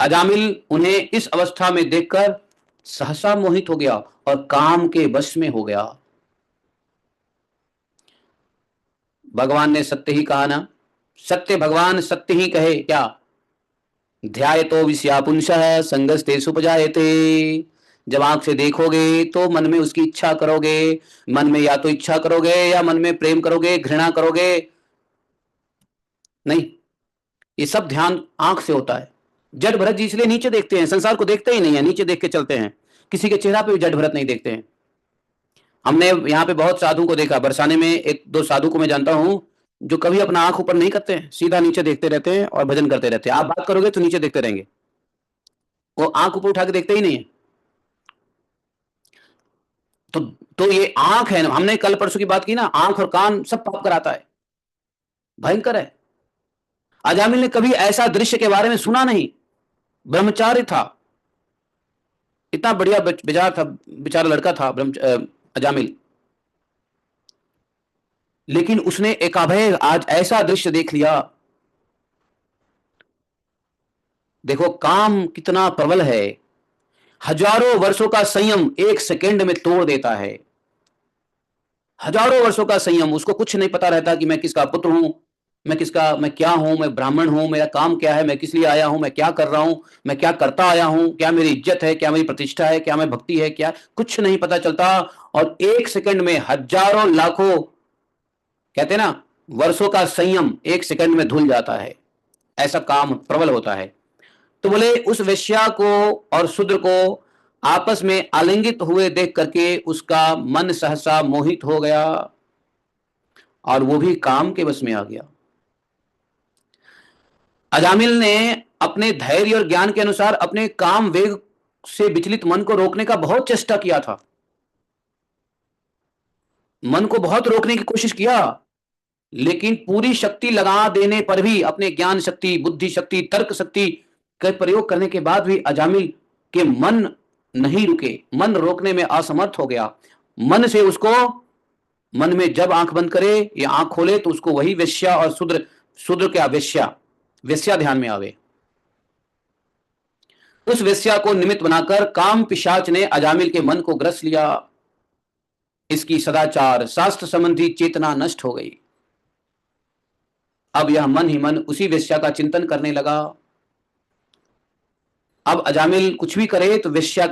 अजामिल उन्हें इस अवस्था में देखकर सहसा मोहित हो गया और काम के वश में हो गया। भगवान ने सत्य ही कहा ना, सत्य भगवान सत्य ही कहे क्या, ध्यायतो विषयापुंसः संगस्तेषु उपजायते। जब आंख से देखोगे तो मन में उसकी इच्छा करोगे, मन में या तो इच्छा करोगे या मन में प्रेम करोगे, घृणा करोगे, नहीं, ये सब ध्यान आंख से होता है। जड़ भरत जी इसलिए नीचे देखते हैं, संसार को देखते ही नहीं है, नीचे देख के चलते हैं, किसी के चेहरा पे भी जड़ भरत नहीं देखते हैं। हमने यहाँ पे बहुत साधु को देखा, बरसाने में एक दो साधु को मैं जानता हूं जो कभी अपना आंख ऊपर नहीं करते हैं, सीधा नीचे देखते रहते हैं और भजन करते रहते हैं। आप बात करोगे तो नीचे देखते रहेंगे, वो आंख ऊपर उठा के देखते ही नहीं है। तो तो ये आंख है, हमने कल परसों की बात की ना, आंख और कान सब पाप कराता है, भयंकर है। अजामिल ने कभी ऐसा दृश्य के बारे में सुना नहीं, ब्रह्मचारी था, इतना बढ़िया बेचारा था, बेचारा लड़का था अजामिल, लेकिन उसने एकाभय आज ऐसा दृश्य देख लिया। देखो काम कितना प्रबल है, हजारों वर्षों का संयम एक सेकंड में तोड़ देता है। हजारों वर्षों का संयम, उसको कुछ नहीं पता रहता कि मैं किसका पुत्र हूं, मैं क्या हूं, मैं ब्राह्मण हूं, मेरा काम क्या है, मैं किस लिए आया हूं, मैं क्या कर रहा हूं, मैं क्या करता आया हूं, क्या मेरी इज्जत है, क्या मेरी प्रतिष्ठा है, क्या मैं भक्ति है, क्या कुछ नहीं पता चलता। और एक सेकंड में हजारों लाखों, कहते ना, वर्षों का संयम एक सेकंड में धुल जाता है, ऐसा काम प्रबल होता है। तो बोले उस वेश्या को और शूद्र को आपस में आलिंगित हुए देख करके उसका मन सहसा मोहित हो गया और वो भी काम के वश में आ गया। अजामिल ने अपने धैर्य और ज्ञान के अनुसार अपने काम वेग से विचलित मन को रोकने का बहुत चेष्टा किया था, मन को बहुत रोकने की कोशिश किया, लेकिन पूरी शक्ति लगा देने पर भी, अपने ज्ञान शक्ति, बुद्धि शक्ति, तर्क शक्ति का प्रयोग करने के बाद भी अजामिल के मन नहीं रुके, मन रोकने में असमर्थ हो गया। मन से उसको, मन में जब आंख बंद करे या आंख खोले तो उसको वही वेश्या और शूद्र, शूद्र क्या, वेश्या, वेश्या ध्यान में आवे। उस वेश्या को निमित्त बनाकर काम पिशाच ने अजामिल के मन को ग्रस लिया, इसकी सदाचार शास्त्र संबंधी चेतना नष्ट हो गई। अब यह मन ही मन उसी वेश्या का चिंतन करने लगा। अब अजामिल कुछ भी करे तो वेश्या